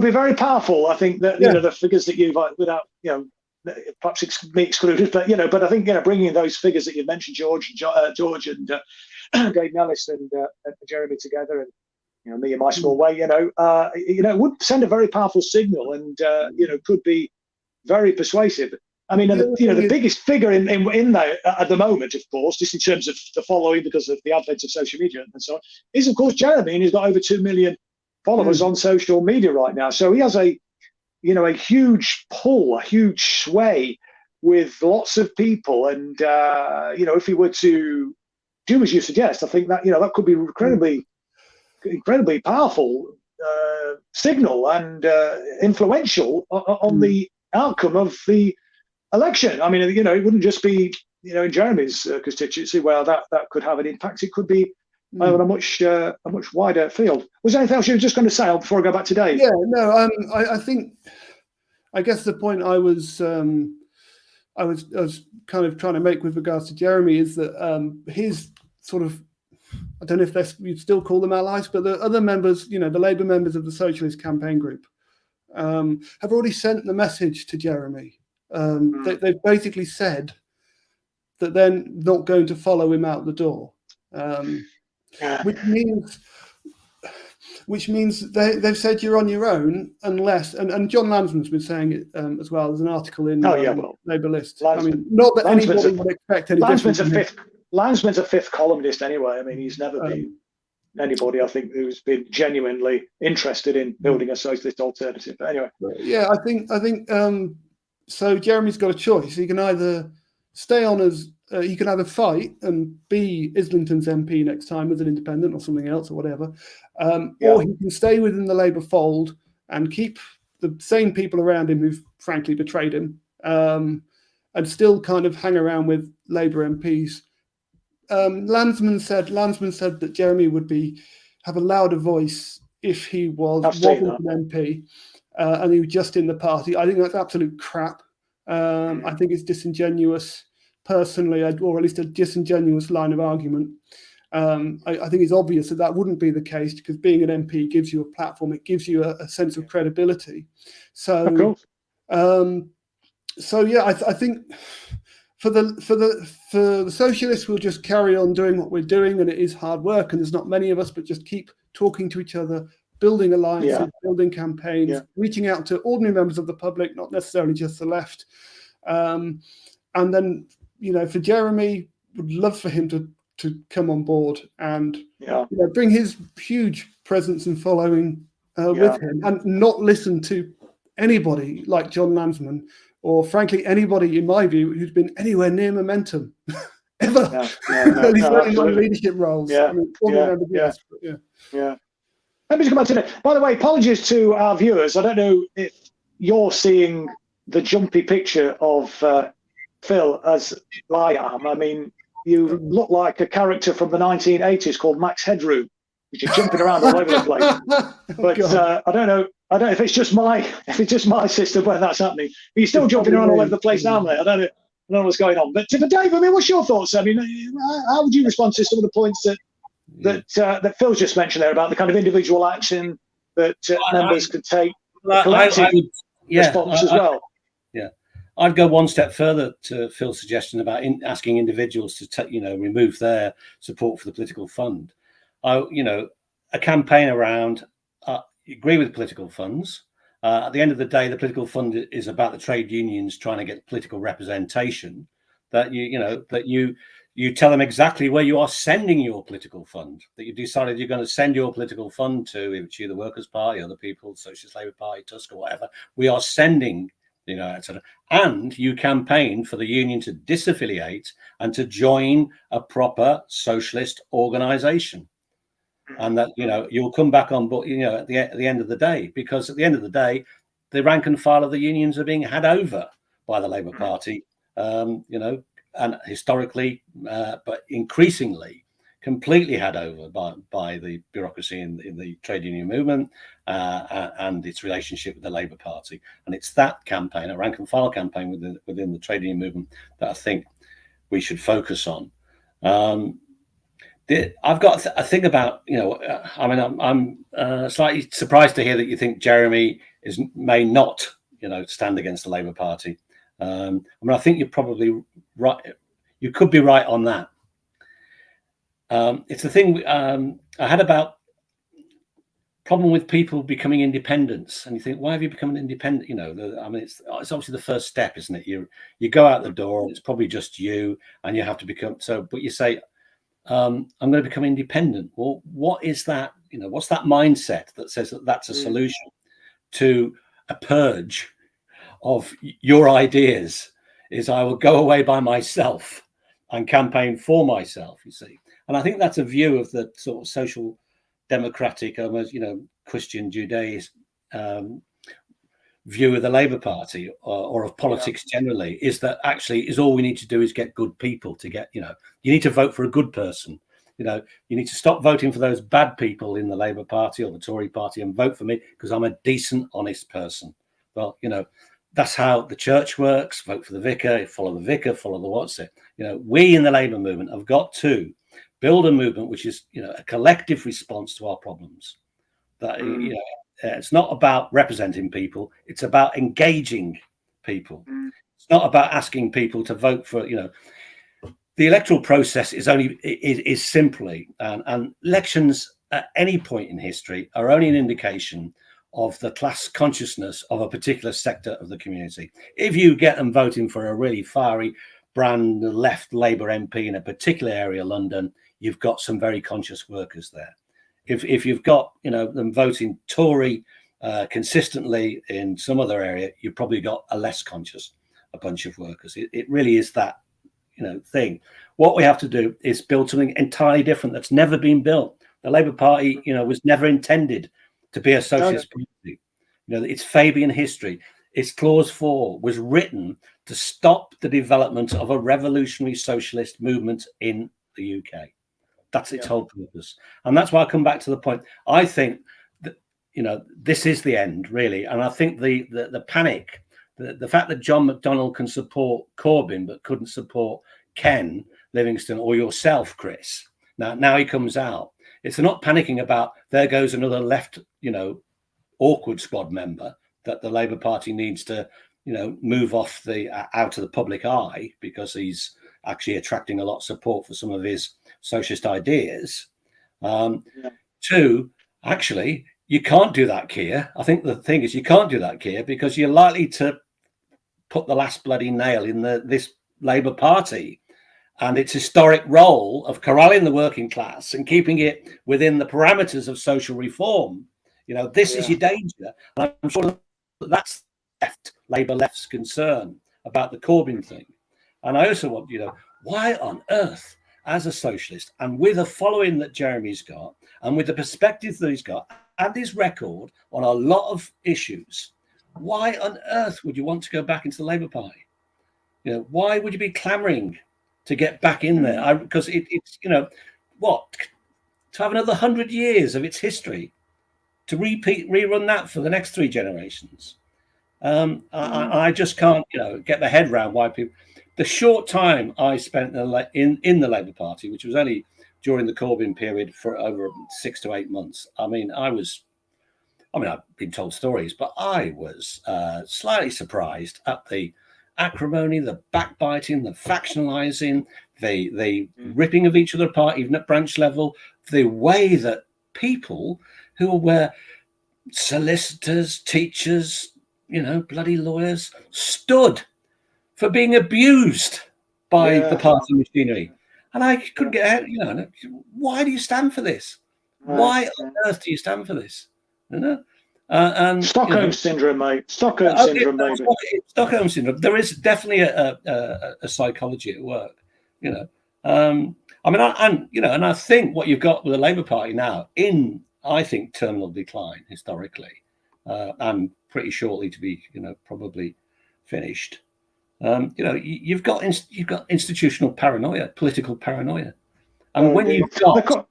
be very pourgeable. I think that the figures that you've without perhaps me excluded, but I think bringing those figures that you mentioned, George and Dave Nellis and Jeremy together, and me in my small way, would send a very powerful signal, and could be very persuasive. I mean, the biggest figure in there at the moment, of course, just in terms of the following, because of the advent of social media and so on, is of course Jeremy, and he's got over 2 million followers on social media right now. So he has a huge pull, a huge sway with lots of people, and if he were to do as you suggest, I think that that could be incredibly powerful signal and influential on the outcome of the election. I mean, it wouldn't just be, in Jeremy's constituency where that could have an impact. It could be over a much wider field. Was there anything else you were just going to say before I go back to Dave? Yeah, no, I guess the point I was kind of trying to make with regards to Jeremy is that his sort of, I don't know if you'd still call them allies, but the other members, the Labour members of the Socialist campaign group, have already sent the message to Jeremy. They've basically said that they're not going to follow him out the door, which means they've said you're on your own unless, and John Landsman's been saying it as well. There's an article in Labour List. I mean, not that anybody would expect any different. Landsman's a fifth columnist anyway. I mean, he's never been anybody, I think, who's been genuinely interested in building a socialist alternative. But anyway. Yeah, I think so Jeremy's got a choice. He can either stay on as, he can either fight and be Islington's MP next time as an independent or something else or whatever, or he can stay within the Labour fold and keep the same people around him who've frankly betrayed him, and still kind of hang around with Labour MPs. Landsman said that Jeremy would have a louder voice if he wasn't an MP. And he was just in the party. I think that's absolute crap. I think it's disingenuous, personally, or at least a disingenuous line of argument. I think it's obvious that wouldn't be the case, because being an MP gives you a platform. It gives you a sense of credibility. So, I think for the socialists, we'll just carry on doing what we're doing, and it is hard work, and there's not many of us, but just keep talking to each other, building alliances, building campaigns, reaching out to ordinary members of the public, not necessarily just the left. And then, for Jeremy, would love for him to come on board and bring his huge presence and following with him, and not listen to anybody like John Landsman, or frankly anybody, in my view, who's been anywhere near momentum ever. At least not in leadership roles. Let me just come back to that. By the way, apologies to our viewers. I don't know if you're seeing the jumpy picture of Phil as I am. I mean, you look like a character from the 1980s called Max Headroom, which is jumping around all over the place. But I don't know if it's just my system when that's happening. But you're still jumping around all over the place now, mate. I don't know what's going on. But for Dave, I mean, what's your thoughts? I mean, how would you respond to some of the points that Phil's just mentioned there about the kind of individual action that members could take a I collective would, response as well. I'd go one step further to Phil's suggestion about asking individuals to remove their support for the political fund. A campaign around agree with political funds. At the end of the day, the political fund is about the trade unions trying to get political representation. That you tell them exactly where you are sending your political fund. That you decided you're going to send your political fund to, if it's you, the Workers' Party, or the People, Socialist Labor Party, Tusk, or whatever. We are sending, etc. And you campaign for the union to disaffiliate and to join a proper socialist organisation. And that you'll come back on board at the end of the day, because at the end of the day, the rank and file of the unions are being had over by the Labour Party, and historically, but increasingly, completely had over by the bureaucracy in the trade union movement and its relationship with the Labour Party. And it's that campaign, a rank and file campaign within the trade union movement, that I think we should focus on. I've got a thing about, I'm slightly surprised to hear that you think Jeremy may not, stand against the Labour Party. I think you're probably right. You could be right on that. It's the thing I had about problem with people becoming independents, and you think, why have you become an independent? It's obviously the first step, isn't it? You go out the door, and it's probably just you, and you have to become so. But you say, I'm going to become independent. Well, what is that? What's that mindset that says that that's a solution to a purge of your ideas? Is I will go away by myself and campaign for myself, you see. And I think that's a view of the sort of social democratic, almost, Christian Judaism view of the Labour Party or of politics generally, is that actually is all we need to do is get good people to get, you need to vote for a good person. You need to stop voting for those bad people in the Labour Party or the Tory party and vote for me because I'm a decent, honest person. Well, that's how the church works. Vote for the vicar, follow the vicar, follow the what's it. We in the Labour movement have got to build a movement which is, a collective response to our problems. That it's not about representing people; it's about engaging people. It's not about asking people to vote for. The electoral process is simply and elections at any point in history are only an indication of the class consciousness of a particular sector of the community. If you get them voting for a really fiery brand left Labour MP in a particular area of London, you've got some very conscious workers there. If you've got them voting Tory consistently in some other area, you've probably got a less conscious a bunch of workers. It really is that thing. What we have to do is build something entirely different that's never been built. The Labour Party was never intended to be a socialist party. It's Fabian history. Its clause 4 was written to stop the development of a revolutionary socialist movement in the UK. That's its whole purpose. And that's why I come back to the point. I think that, this is the end, really. And I think the panic, the fact that John McDonnell can support Corbyn but couldn't support Ken Livingstone or yourself, Chris. Now he comes out. It's not panicking about there goes another left, awkward squad member that the Labour Party needs to, move off out of the public eye because he's actually attracting a lot of support for some of his socialist ideas. 2, actually, you can't do that, Keir. I think the thing is you can't do that, Keir, because you're likely to put the last bloody nail in this Labour Party and its historic role of corralling the working class and keeping it within the parameters of social reform. This is your danger. And I'm sure that's Labour left's concern about the Corbyn thing. And I also want, why on earth, as a socialist, and with a following that Jeremy's got, and with the perspective that he's got, and his record on a lot of issues, why on earth would you want to go back into the Labour Party? Why would you be clamouring to get back in there? Because it's, what, to have another 100 years of its history, to rerun that for the next 3 generations. I just can't, get my head around why people. The short time I spent in the Labour Party, which was only during the Corbyn period for over 6 to 8 months. I mean, I was I mean, I've been told stories, but I was slightly surprised at the acrimony, the backbiting, the factionalizing, the ripping of each other apart, even at branch level, the way that people who were solicitors, teachers, bloody lawyers, stood for being abused by the party machinery. And I couldn't get out, why do you stand for this? Why on earth do you stand for this? And Stockholm syndrome, mate. Stockholm syndrome, maybe. Stockholm syndrome. There is definitely a psychology at work, and I think what you've got with the Labour Party now I think terminal decline historically, and pretty shortly to be, probably finished. You've got institutional paranoia, political paranoia, and when you've got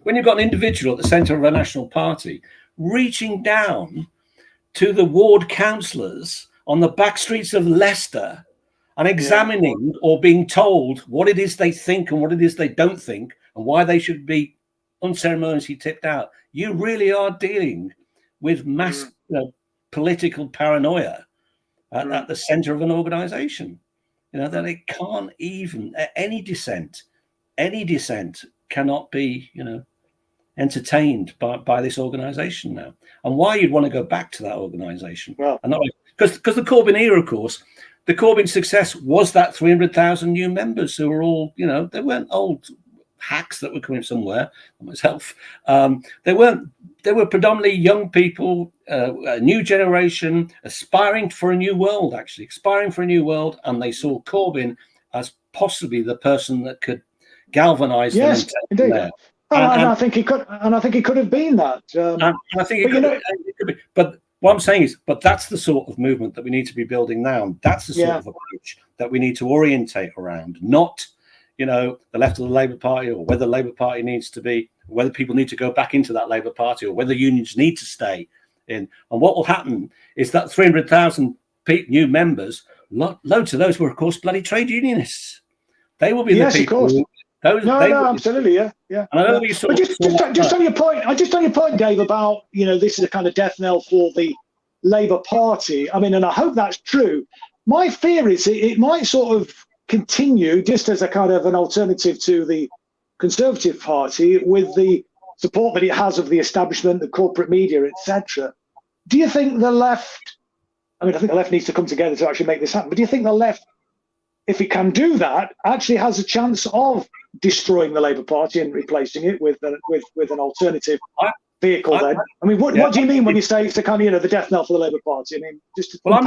an individual at the centre of a national party reaching down to the ward councillors on the back streets of Leicester and examining or being told what it is they think and what it is they don't think and why they should be unceremoniously tipped out, you really are dealing with mass political paranoia at the centre of an organisation. That it can't even any dissent cannot be entertained by this organisation now. And why you'd want to go back to that organisation? Well, because the Corbyn era, of course, the Corbyn success was that 300,000 new members who were all, they weren't old hacks that were coming somewhere, myself. They were predominantly young people, a new generation, aspiring for a new world, and they saw Corbyn as possibly the person that could galvanise them. Yes, indeed. And I think he could. And I think he could have been that. And I think it could be. But what I'm saying is, that's the sort of movement that we need to be building now. That's the sort of approach that we need to orientate around, not, the left of the Labour Party, or whether the Labour Party needs to be, whether people need to go back into that Labour Party, or whether unions need to stay in. And what will happen is that 300,000 new members, loads of those were, of course, bloody trade unionists. They will be the people. Absolutely, yeah. But just on your point, Dave, about this is a kind of death knell for the Labour Party. I mean, and I hope that's true. My fear is it might sort of continue just as a kind of an alternative to the Conservative Party, with the support that it has of the establishment, the corporate media, etc. Do you think the left? I mean, I think the left needs to come together to actually make this happen. But do you think the left, if it can do that, actually has a chance of destroying the Labour Party and replacing it with an alternative vehicle? Then, I mean, what do you mean when you say it's the kind of the death knell for the Labour Party? I mean, just I'm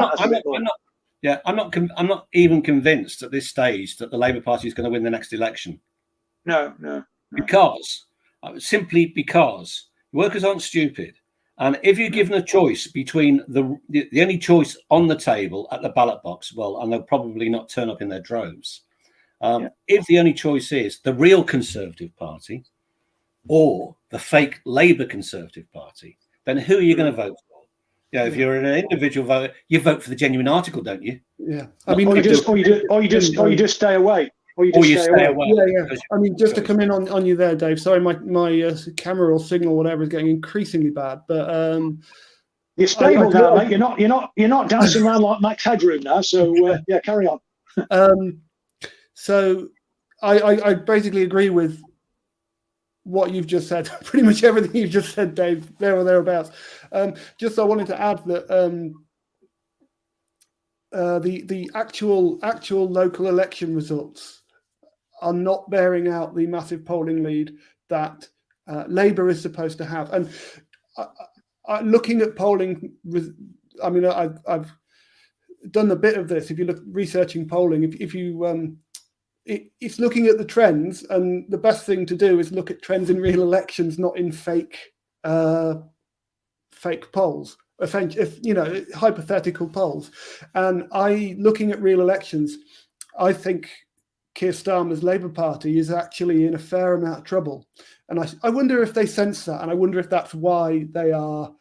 not even convinced at this stage that the Labour Party is going to win the next election. No. Simply because workers aren't stupid. And if you're given a choice between the only choice on the table at the ballot box, and they'll probably not turn up in their droves. If the only choice is the real Conservative Party or the fake Labour Conservative Party, then who are you going to vote for? If you're an individual voter, you vote for the genuine article, don't you? Yeah. I mean, or you just stay away. Or you stay away. Yeah. I mean, just to come in on you there, Dave. Sorry, my camera or signal, whatever, is getting increasingly bad. But you're stable now, mate. You're not dancing around like Max Headroom now. So carry on. So I basically agree with what you've just said. Pretty much everything you've just said, Dave, there or thereabouts. Just I wanted to add that the actual local election results are not bearing out the massive polling lead that Labour is supposed to have. And looking at polling, I mean, I've done a bit of this. If you look researching polling, if you it's looking at the trends, and the best thing to do is look at trends in real elections, not in fake polls. If hypothetical polls. And looking at real elections, I think Keir Starmer's Labour Party is actually in a fair amount of trouble. And I wonder if they sense that, and I wonder if that's why they are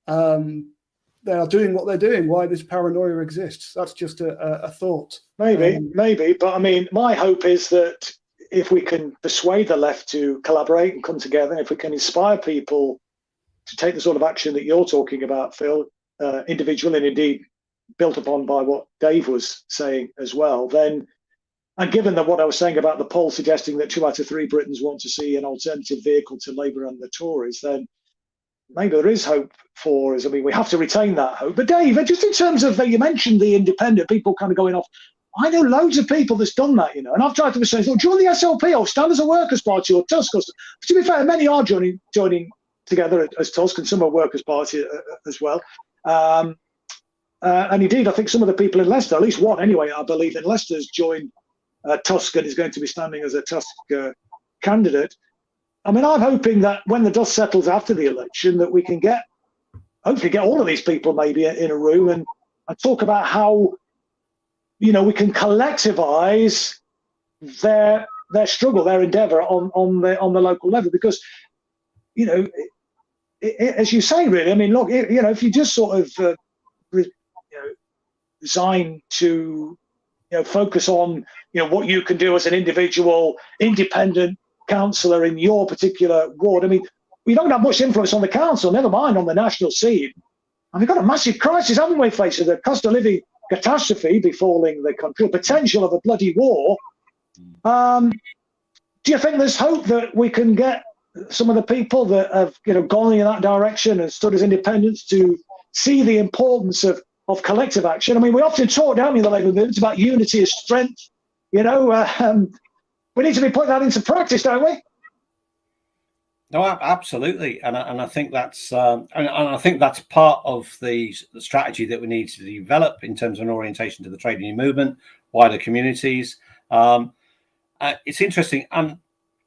doing what they're doing, why this paranoia exists. That's just a thought. Maybe. But I mean, my hope is that if we can persuade the left to collaborate and come together, if we can inspire people to take the sort of action that you're talking about, Phil, individual and indeed built upon by what Dave was saying as well, then, and given that what I was saying about the poll suggesting that 2 out of 3 Britons want to see an alternative vehicle to Labour and the Tories, then maybe there is hope for us. I mean, we have to retain that hope. But Dave, just in terms of, you mentioned the independent people kind of going off. I know loads of people that's done that, and I've tried to say, look, join the SLP or stand as a Workers' Party or Tusk. To be fair, many are joining together as Tusk, and some are Workers' Party as well. And indeed, I think some of the people in Leicester, at least one anyway, I believe in Leicester, has joined Tusk and is going to be standing as a Tusk candidate. I mean, I'm hoping that when the dust settles after the election, that we can hopefully get all of these people maybe in a room and talk about how, we can collectivise their struggle, their endeavour on the local level, because, as you say, really, I mean, look, if you just sort of resign to focus on what you can do as an individual independent councillor in your particular ward. I mean, we don't have much influence on the council, never mind on the national scene. And we've got a massive crisis, haven't we, facing the cost of living catastrophe befalling the country, the potential of a bloody war. Do you think there's hope that we can get some of the people that have gone in that direction and stood as independents to see the importance of collective action? I mean, we often talk, don't we, in the Labour movement about unity as strength. We need to be putting that into practice, don't we? No, absolutely, and I think that's and I think that's part of the strategy that we need to develop in terms of an orientation to the trade union movement, wider communities. It's interesting, and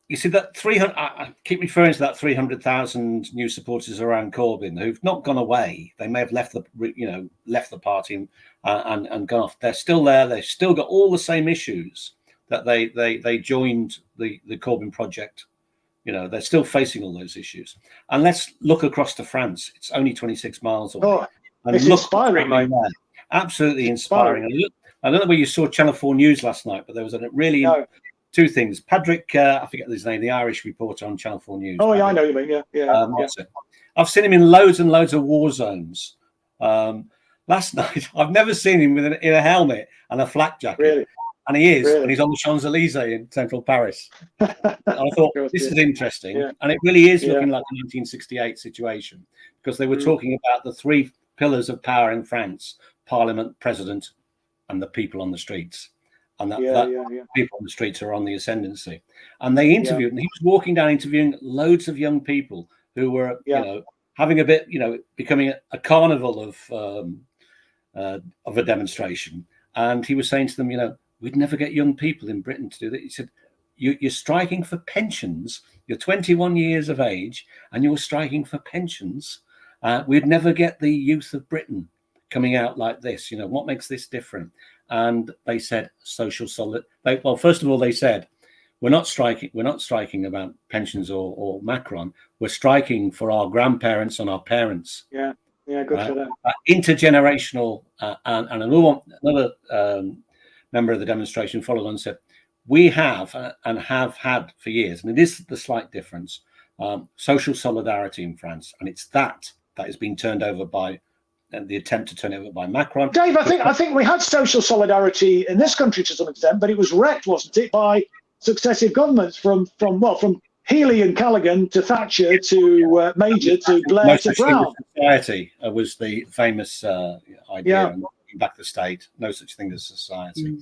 you see that 300. I keep referring to that 300,000 new supporters around Corbyn who've not gone away. They may have left the party and gone off. They're still there. They've still got all the same issues that they joined the Corbyn project. They're still facing all those issues. And let's look across to France. It's only 26 miles away. Oh, it's inspiring, mate. Absolutely inspiring. I don't know whether you saw Channel 4 News last night, but there was a really two things. Patrick, I forget his name, the Irish reporter on Channel 4 News. Oh, yeah, I know you mean. Yeah. I've seen him in loads and loads of war zones. Last night, I've never seen him in a helmet and a flak jacket. Really? And he is, and he's on the Champs-Élysées in central Paris. And I thought, this is interesting. Yeah. And it really is looking like a 1968 situation, because they were talking about the 3 pillars of power in France: Parliament, President, and the people on the streets. And that people on the streets are on the ascendancy. And they interviewed, and he was walking down interviewing loads of young people who were, having a bit, becoming a carnival of a demonstration. And he was saying to them, we'd never get young people in Britain to do that. He said, you're striking for pensions. You're 21 years of age and you're striking for pensions. We'd never get the youth of Britain coming out like this. What makes this different? And they said social solid. Well, first of all, they said, we're not striking about pensions or Macron. We're striking for our grandparents and our parents. Yeah, good for them. Intergenerational. And another member of the demonstration followed on and said, we have and have had for years, and it is the slight difference, social solidarity in France, and it's that has been turned over by the attempt to turn it over by Macron. Dave, I think we had social solidarity in this country to some extent, but it was wrecked, wasn't it, by successive governments from Healy and Callaghan to Thatcher to Major to Blair to Brown. Society was the famous idea. Back the state, no such thing as society.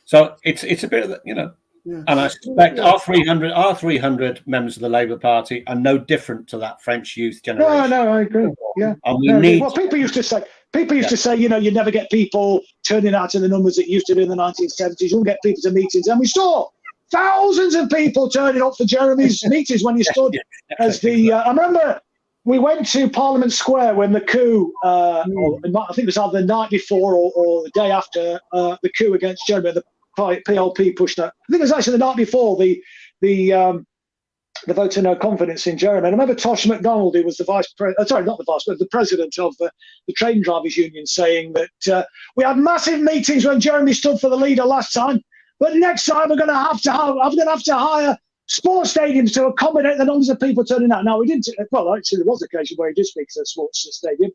So it's a bit of and I suspect our 300 members of the Labour Party are no different to that French youth generation. No, I agree. Yeah, and people used to say, you never get people turning out in the numbers that used to do in the 1970s. You'll get people to meetings, and we saw thousands of people turning up for Jeremy's meetings when he stood as the. I remember. We went to Parliament Square when the coup, I think it was either the night before or the day after the coup against Jeremy, the PLP pushed that. I think it was actually the night before the vote of no confidence in Jeremy. And I remember Tosh MacDonald, who was the the president of the train drivers union, saying that we had massive meetings when Jeremy stood for the leader last time, but next time I'm going to have to hire sports stadiums to accommodate the numbers of people turning out. Now, we didn't, well, actually, there was an occasion where he did speak to a sports stadium.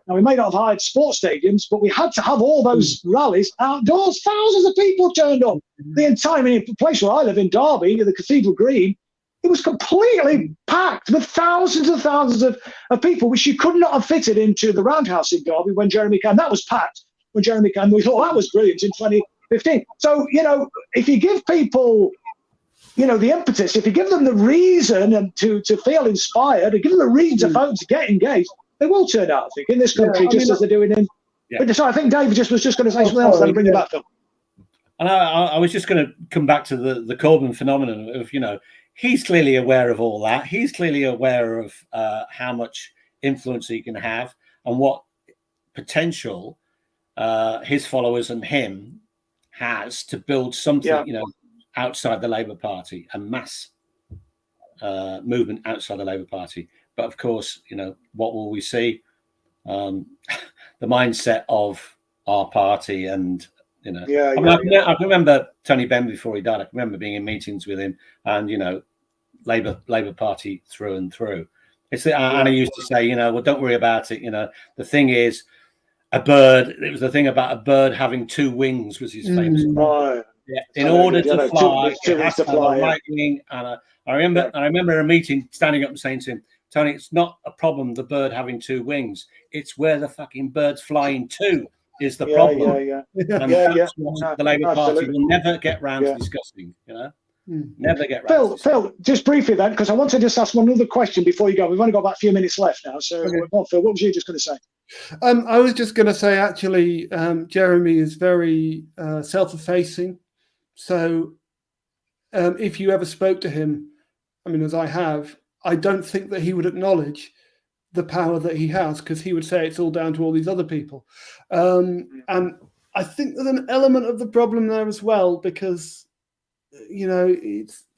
Now, we may not have hired sports stadiums, but we had to have all those rallies outdoors. Thousands of people turned up. The entire, I mean, the place where I live in Derby, the Cathedral Green, it was completely packed with thousands and thousands of people, which you could not have fitted into the Roundhouse in Derby when Jeremy came. That was packed when Jeremy came. We thought that was brilliant in 2015. So, you know, if you give people, you know, the impetus, if you give them the reason and to feel inspired, and give them the reason to vote, to get engaged, they will turn out, I think, in this country, as they're doing in. Yeah. But so I think David was just going to say something else, then I'll bring you back, Phil. And I was just going to come back to the Corbyn phenomenon of, you know, he's clearly aware of all that. He's clearly aware of how much influence he can have and what potential his followers and him has to build something, you know, outside the Labour Party, a mass movement outside the Labour Party. But of course, you know, what will we see? The mindset of our party, and you know, I remember Tony Benn before he died. I remember being in meetings with him, and you know, Labour Party through and through. It's Anna used to say, you know, well, don't worry about it. You know, the thing is, a bird. It was the thing about a bird having two wings was his famous. Yeah, in order to fly, it has to have a right wing. And I remember a meeting standing up and saying to him, Tony, it's not a problem, the bird having two wings. It's where the fucking bird's flying to is the problem. And that's what the Labour Party will never get round to discussing, you know? Never get round. Phil, just briefly then, because I want to just ask one other question before you go. We've only got about a few minutes left now. So, Phil, what was you just going to say? I was just going to say, actually, Jeremy is very self-effacing. So if you ever spoke to him, I mean, as I have, I don't think that he would acknowledge the power that he has, because he would say it's all down to all these other people. And I think there's an element of the problem there as well, because, you know,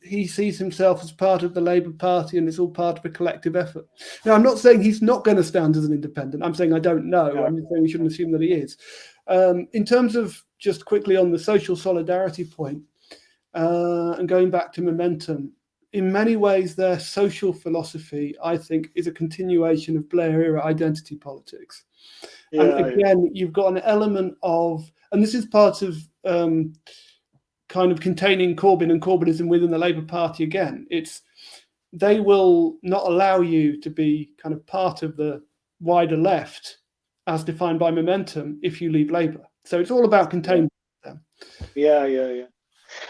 he sees himself as part of the Labour Party and it's all part of a collective effort. Now, I'm not saying he's not going to stand as an independent. I'm saying I don't know. I'm saying we shouldn't assume that he is. In terms of just quickly on the social solidarity point, and going back to Momentum, in many ways, their social philosophy, I think, is a continuation of Blair-era identity politics. And again, you've got an element of, and this is part of kind of containing Corbyn and Corbynism within the Labour Party again. It's they will not allow you to be kind of part of the wider left as defined by Momentum if you leave Labour. So it's all about containing them.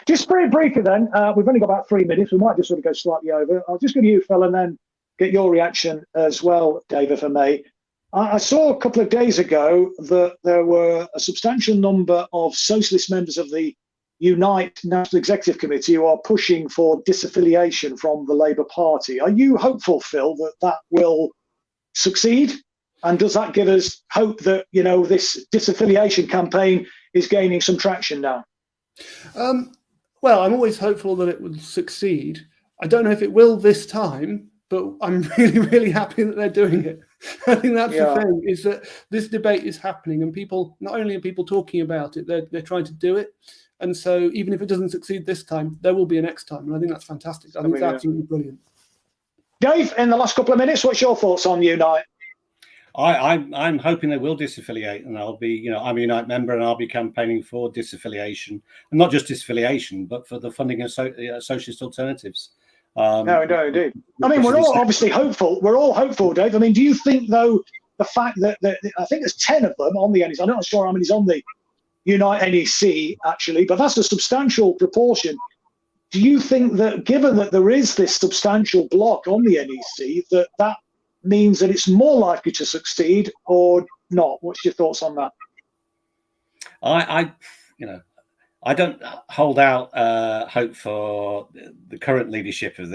Just very briefly then, we've only got about 3 minutes. We might just sort of go slightly over. I'll just go to you, Phil, and then get your reaction as well, Dave, if I may. I saw a couple of days ago that there were a substantial number of socialist members of the Unite National Executive Committee who are pushing for disaffiliation from the Labour Party. Are you hopeful, Phil, that that will succeed? And does that give us hope that, you know, this disaffiliation campaign is gaining some traction now? Well, I'm always hopeful that it will succeed. I don't know if it will this time, but I'm really, really happy that they're doing it. I think that's the thing, is that this debate is happening, and people, not only are people talking about it, they're trying to do it. And so even if it doesn't succeed this time, there will be a next time. And I think that's fantastic. I think it's absolutely brilliant. Dave, in the last couple of minutes, what's your thoughts on Unite? I'm hoping they will disaffiliate, and I'll be, you know, I'm a Unite member, and I'll be campaigning for disaffiliation, and not just disaffiliation, but for the funding of socialist alternatives. No, indeed. I mean, we're all obviously hopeful. We're all hopeful, Dave. I mean, do you think, though, the fact that I think there's 10 of them on the NEC, I'm not sure how many's on the Unite NEC actually, but that's a substantial proportion. Do you think that, given that there is this substantial block on the NEC, that means that it's more likely to succeed or not? What's your thoughts on that? I don't hold out hope for the current leadership of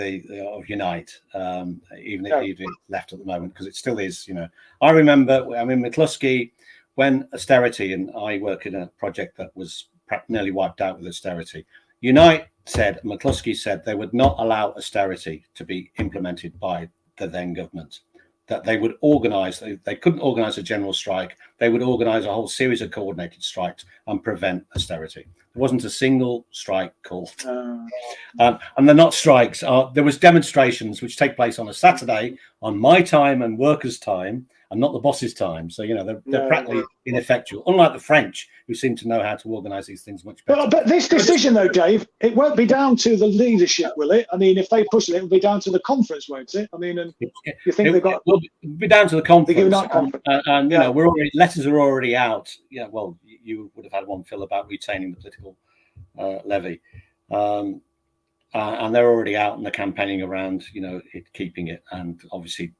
Unite, even if it's left at the moment, because it still is. You know, I remember, I mean, McCluskey, when austerity, and I work in a project that was nearly wiped out with austerity. Unite said, McCluskey said, they would not allow austerity to be implemented by the then government. that they would organise. They couldn't organise a general strike. They would organise a whole series of coordinated strikes and prevent austerity. There wasn't a single strike called. And they're not strikes. There was demonstrations which take place on a Saturday on my time and workers' time, and not the boss's time. So, you know, they're practically ineffectual, unlike the French, who seem to know how to organise these things much better. But this decision, though, Dave, it won't be down to the leadership, will it? I mean, if they push it, it'll be down to the conference, won't it? I mean, and you think they've got... It will be down to the conference. And you know, letters are already out. Yeah, well, you would have had one, Phil, about retaining the political levy. And they're already out and they're campaigning around, you know, keeping it, and obviously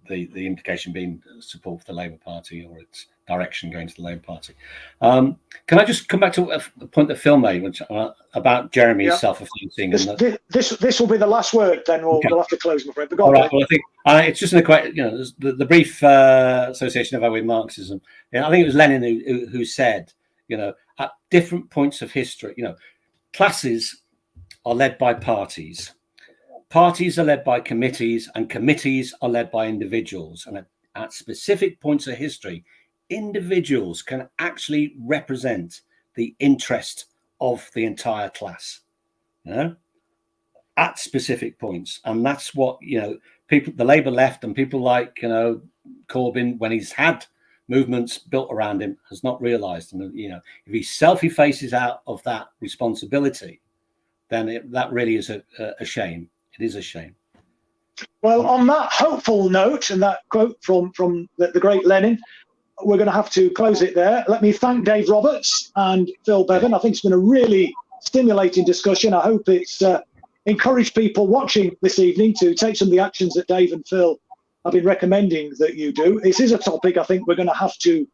the implication being support for the Labour Party or its direction going to the Labour Party. Can I just come back to a point that Phil made, which, about Jeremy's self-effacing? This will be the last word. Then we'll have to close, my friend. All right. Well, I think it's just you know, the brief association I've had with Marxism. You know, I think it was Lenin who said, you know, at different points of history, you know, classes are led by parties. Parties are led by committees, and committees are led by individuals. And at specific points of history, individuals can actually represent the interest of the entire class, you know, at specific points. And that's what, you know, people, the Labour left, and people like, you know, Corbyn, when he's had movements built around him, has not realised. And, you know, if he self-effaces out of that responsibility, then that really is a shame. It is a shame. Well, on that hopeful note and that quote from the great Lenin, we're going to have to close it there. Let me thank Dave Roberts and Phil Bevin. I think it's been a really stimulating discussion. I hope it's encouraged people watching this evening to take some of the actions that Dave and Phil have been recommending that you do. This is a topic I think we're going to have to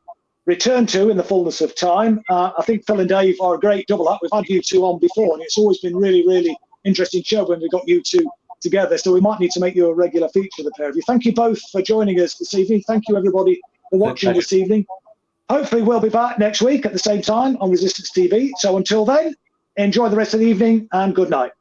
return to in the fullness of time. I think Phil and Dave are a great double up. We've had you two on before, and it's always been really, really interesting show when we got you two together. So we might need to make you a regular feature, the pair of you. Thank you both for joining us this evening. Thank you, everybody, for watching this evening. Hopefully we'll be back next week at the same time on Resistance TV. So until then, enjoy the rest of the evening and good night.